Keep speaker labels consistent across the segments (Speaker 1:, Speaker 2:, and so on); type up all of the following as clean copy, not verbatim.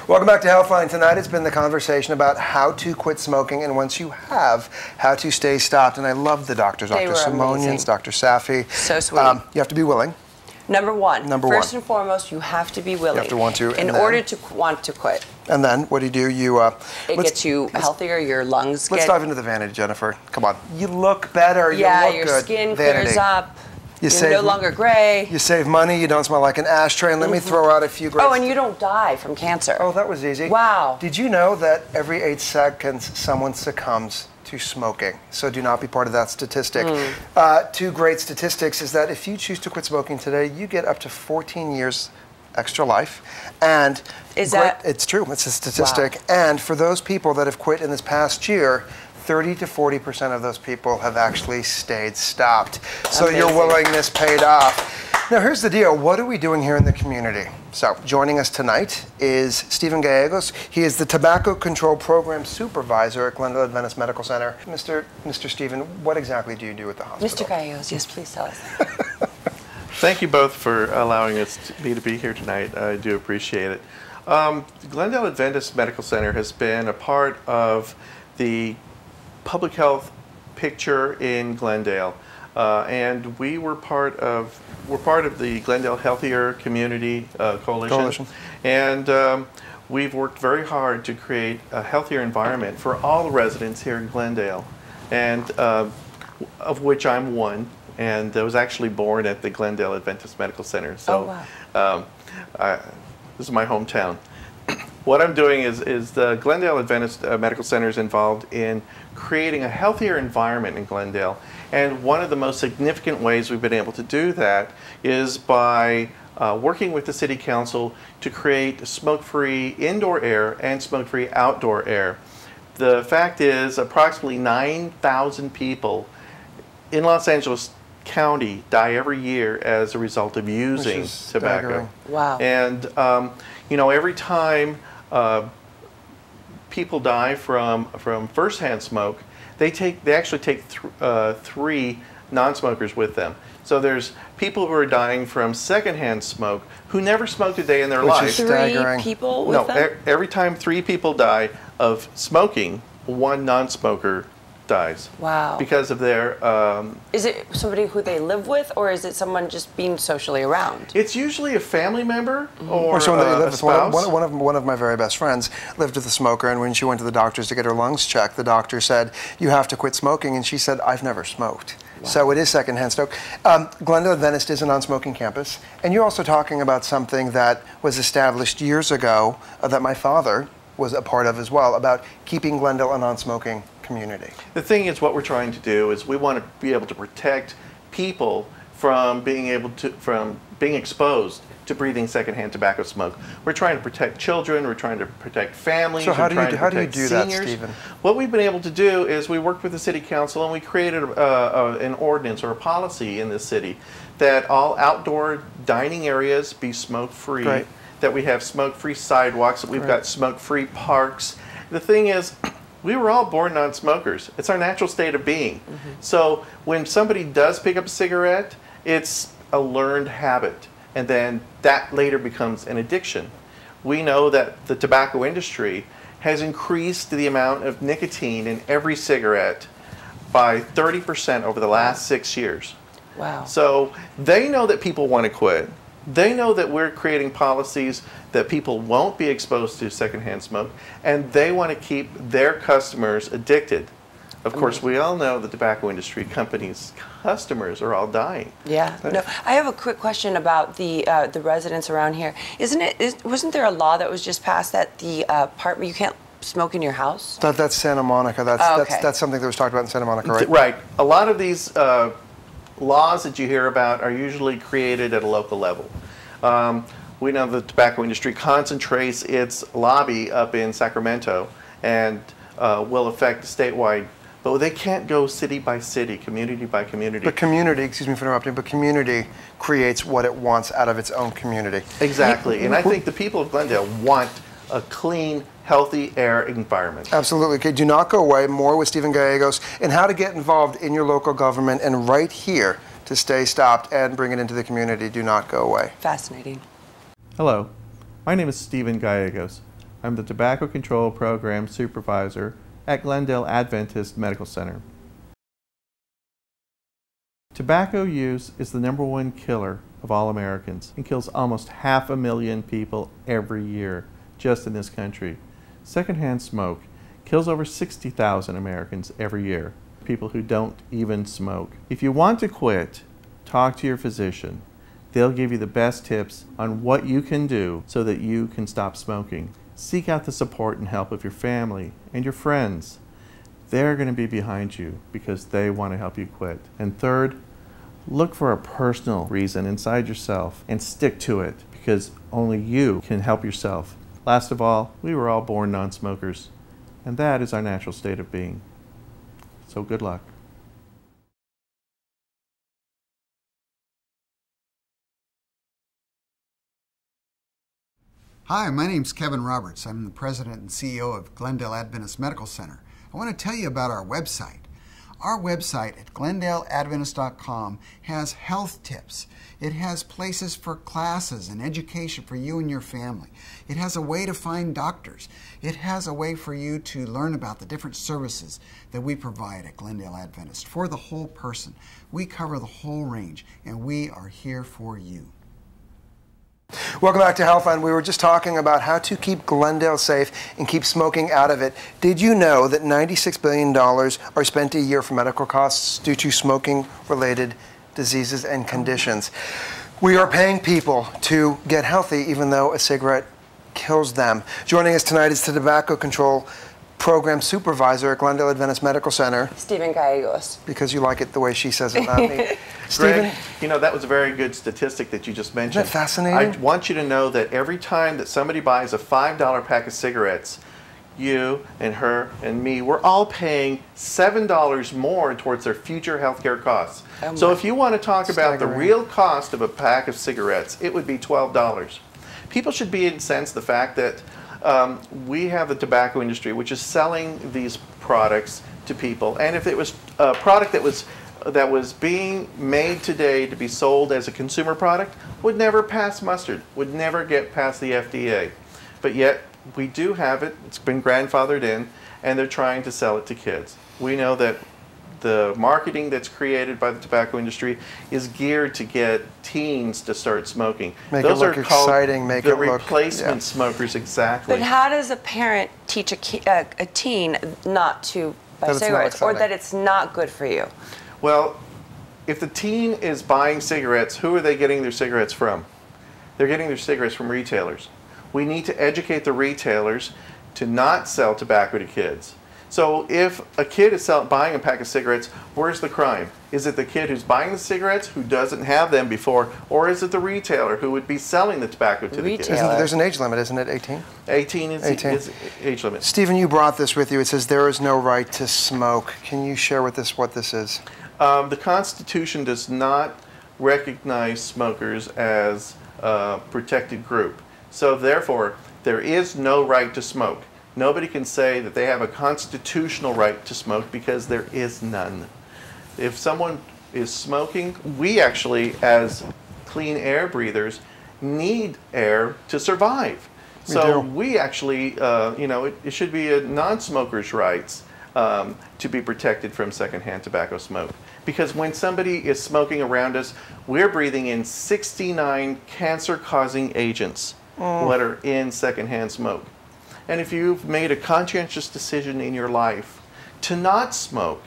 Speaker 1: Welcome back to HEALTHline. Tonight it's been the conversation about how to quit smoking, and once you have, how to stay stopped. And I love the doctors, Dr. Simonians, Dr. Safi.
Speaker 2: So sweet.
Speaker 1: You have to be willing.
Speaker 2: Number one.
Speaker 1: First
Speaker 2: and foremost, you have to be willing.
Speaker 1: You have to want to.
Speaker 2: In order to want to quit.
Speaker 1: And then, what do? You
Speaker 2: it gets you healthier, your lungs
Speaker 1: Let's dive into the vanity, Jennifer. Come on. You look better, you look
Speaker 2: your
Speaker 1: good.
Speaker 2: skin
Speaker 1: Vanity.
Speaker 2: clears up.
Speaker 1: You're
Speaker 2: no longer gray.
Speaker 1: You save money, you don't smell like an ashtray, and let me throw out a few great...
Speaker 2: Oh, and you don't die from cancer.
Speaker 1: Oh, that was easy.
Speaker 2: Wow.
Speaker 1: Did you know that every 8 seconds someone succumbs to smoking? So do not be part of that statistic. Two great statistics is that if you choose to quit smoking today, you get up to 14 years extra life. And it's true, it's a statistic. Wow. And for those people that have quit in this past year, 30 to 40% of those people have actually stayed stopped. So your willingness paid off. Now here's the deal, what are we doing here in the community? So joining us tonight is Stephen Gallegos. He is the Tobacco Control Program Supervisor at Glendale Adventist Medical Center. Mr. Stephen, what exactly do you do at the hospital?
Speaker 2: Mr. Gallegos, yes, please tell us.
Speaker 3: Thank you both for allowing me to be here tonight. I do appreciate it. Glendale Adventist Medical Center has been a part of the public health picture in Glendale, and we're part of the Glendale Healthier Community Coalition. And we've worked very hard to create a healthier environment for all the residents here in Glendale, and of which I'm one, and I was actually born at the Glendale Adventist Medical Center. So this is my hometown. What I'm doing is the Glendale Adventist Medical Center is involved in creating a healthier environment in Glendale. And one of the most significant ways we've been able to do that is by working with the City Council to create smoke-free indoor air and smoke-free outdoor air. The fact is approximately 9,000 people in Los Angeles County die every year as a result of using tobacco.
Speaker 2: Wow.
Speaker 3: And you know, every time people die from firsthand smoke, they actually take 3 non-smokers with them. So there's people who are dying from secondhand smoke who never smoked a day in their life.
Speaker 1: Which is staggering.
Speaker 2: 3 people with them?
Speaker 3: Every time 3 people die of smoking, 1 non-smoker dies.
Speaker 2: Wow.
Speaker 3: Because of their...
Speaker 2: is it somebody who they live with, or is it someone just being socially around?
Speaker 3: It's usually a family member or
Speaker 1: someone that you live
Speaker 3: a
Speaker 1: with.
Speaker 3: spouse.
Speaker 1: One of my very best friends lived with a smoker, and when she went to the doctors to get her lungs checked, the doctor said, you have to quit smoking, and she said, I've never smoked. Wow. So it is secondhand smoke. Glendale Adventist is a non-smoking campus, and you're also talking about something that was established years ago that my father was a part of as well, about keeping Glendale a non-smoking community.
Speaker 3: The thing is, what we're trying to do is we want to be able to protect people from being exposed to breathing secondhand tobacco smoke. We're trying to protect children, we're trying to protect families,
Speaker 1: so how do you do that,
Speaker 3: seniors.
Speaker 1: Stephen?
Speaker 3: What we've been able to do is we worked with the City Council and we created an ordinance or a policy in this city that all outdoor dining areas be smoke-free.
Speaker 1: Right.
Speaker 3: That we have smoke-free sidewalks, that we've got smoke-free parks. The thing is, we were all born non-smokers. It's our natural state of being. So when somebody does pick up a cigarette, it's a learned habit, and then that later becomes an addiction. We know that the tobacco industry has increased the amount of nicotine in every cigarette by 30% over the last 6 years.
Speaker 2: Wow.
Speaker 3: So they know that people want to quit. They know that we're creating policies that people won't be exposed to secondhand smoke, and they want to keep their customers addicted. Of course, we all know the tobacco industry companies' customers are all dying.
Speaker 2: Yeah. No, I have a quick question about the residents around here. Wasn't there a law that was just passed that the apartment, you can't smoke in your house?
Speaker 1: That's Santa Monica. That's something that was talked about in Santa Monica, right?
Speaker 3: Right. A lot of these laws that you hear about are usually created at a local level. We know the tobacco industry concentrates its lobby up in Sacramento and will affect statewide, but they can't go city by city, community by community.
Speaker 1: But community, excuse me for interrupting, but community creates what it wants out of its own community.
Speaker 3: Exactly, and I think the people of Glendale want a clean, healthy air environment.
Speaker 1: Absolutely. Okay, do not go away. More with Stephen Gallegos and how to get involved in your local government and right here to stay stopped and bring it into the community. Do not go away.
Speaker 2: Fascinating.
Speaker 3: Hello, my name is Stephen Gallegos. I'm the Tobacco Control Program Supervisor at Glendale Adventist Medical Center. Tobacco use is the #1 killer of all Americans and kills almost 500,000 people every year just in this country. Secondhand smoke kills over 60,000 Americans every year, people who don't even smoke. If you want to quit, talk to your physician. They'll give you the best tips on what you can do so that you can stop smoking. Seek out the support and help of your family and your friends. They're going to be behind you because they want to help you quit. And third, look for a personal reason inside yourself and stick to it because only you can help yourself. Last of all, we were all born non-smokers, and that is our natural state of being. So good luck.
Speaker 4: Hi, my name's Kevin Roberts. I'm the president and CEO of Glendale Adventist Medical Center. I want to tell you about our website. Our website at glendaleadventist.com has health tips. It has places for classes and education for you and your family. It has a way to find doctors. It has a way for you to learn about the different services that we provide at Glendale Adventist for the whole person. We cover the whole range, and we are here for you.
Speaker 1: Welcome back to HEALTHline. We were just talking about how to keep Glendale safe and keep smoking out of it. Did you know that $96 billion are spent a year for medical costs due to smoking-related diseases and conditions? We are paying people to get healthy even though a cigarette kills them. Joining us tonight is the Tobacco Control Program Supervisor at Glendale Adventist Medical Center.
Speaker 2: Stephen Gallegos.
Speaker 1: Because you like it the way she says it, not me. Stephen?
Speaker 3: Greg, you know, that was a very good statistic that you just mentioned.
Speaker 1: Isn't that fascinating?
Speaker 3: I want you to know that every time that somebody buys a $5 pack of cigarettes, you and her and me, we're all paying $7 more towards their future healthcare costs. So if you want to talk about the real cost of a pack of cigarettes, it would be $12. People should be incensed the fact that we have the tobacco industry, which is selling these products to people. And if it was a product that was being made today to be sold as a consumer product, would never pass muster, would never get past the FDA. But yet, we do have it. It's been grandfathered in, and they're trying to sell it to kids. We know that the marketing that's created by the tobacco industry is geared to get teens to start smoking.
Speaker 1: Make it look exciting, make it look...
Speaker 3: The replacement smokers, exactly.
Speaker 2: But how does a parent teach a teen not to buy cigarettes, or that it's not good for you?
Speaker 3: Well, if the teen is buying cigarettes, who are they getting their cigarettes from? They're getting their cigarettes from retailers. We need to educate the retailers to not sell tobacco to kids. So if a kid is buying a pack of cigarettes, where's the crime? Is it the kid who's buying the cigarettes who doesn't have them before, or is it the retailer who would be selling the tobacco to the kid?
Speaker 1: There's an age limit, isn't it? 18?
Speaker 3: 18 is age limit.
Speaker 1: Stephen, you brought this with you. It says there is no right to smoke. Can you share with us what this is?
Speaker 3: The Constitution does not recognize smokers as a protected group. So therefore, there is no right to smoke. Nobody can say that they have a constitutional right to smoke because there is none. If someone is smoking, we actually, as clean air breathers, need air to survive. So we actually, you know, it should be a non-smoker's rights to be protected from secondhand tobacco smoke. Because when somebody is smoking around us, we're breathing in 69 cancer-causing agents that are in secondhand smoke. And if you've made a conscientious decision in your life to not smoke,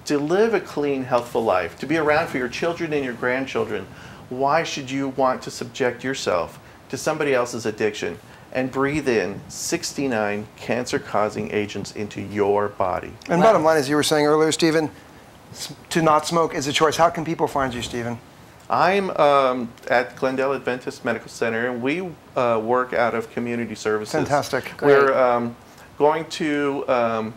Speaker 3: to live a clean, healthful life, to be around for your children and your grandchildren, why should you want to subject yourself to somebody else's addiction and breathe in 69 cancer-causing agents into your body?
Speaker 1: And bottom line, as you were saying earlier, Stephen, to not smoke is a choice. How can people find you, Stephen?
Speaker 3: I'm at Glendale Adventist Medical Center, and we work out of community services.
Speaker 1: Fantastic.
Speaker 3: We're going to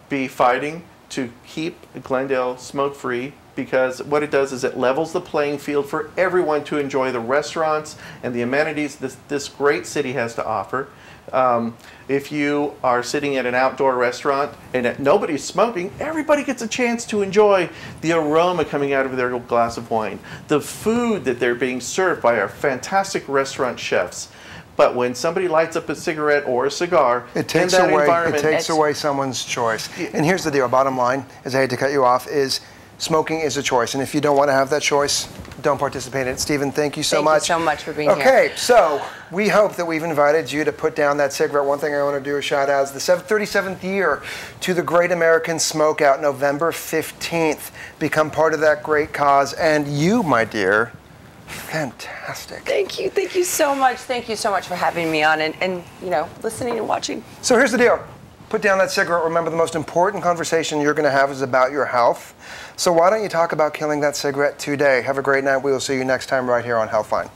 Speaker 3: be fighting to keep Glendale smoke-free, because what it does is it levels the playing field for everyone to enjoy the restaurants and the amenities this great city has to offer. If you are sitting at an outdoor restaurant and nobody's smoking, everybody gets a chance to enjoy the aroma coming out of their glass of wine, the food that they're being served by our fantastic restaurant chefs. But when somebody lights up a cigarette or a cigar,
Speaker 1: it takes
Speaker 3: in that
Speaker 1: away
Speaker 3: environment,
Speaker 1: it takes away someone's choice. And here's the deal. Bottom line, is I hate to cut you off, is smoking is a choice, and if you don't want to have that choice, don't participate in it. Stephen, thank you so much.
Speaker 2: Thank you so much for being here.
Speaker 1: Okay, so we hope that we've invited you to put down that cigarette. One thing I want to do a shout out is the 37th year to the Great American Smokeout, November 15th. Become part of that great cause, and you, my dear, fantastic.
Speaker 2: Thank you so much. Thank you so much for having me on and you know, listening and watching.
Speaker 1: So here's the deal. Put down that cigarette. Remember, the most important conversation you're going to have is about your health. So why don't you talk about killing that cigarette today? Have a great night. We will see you next time right here on HEALTHline.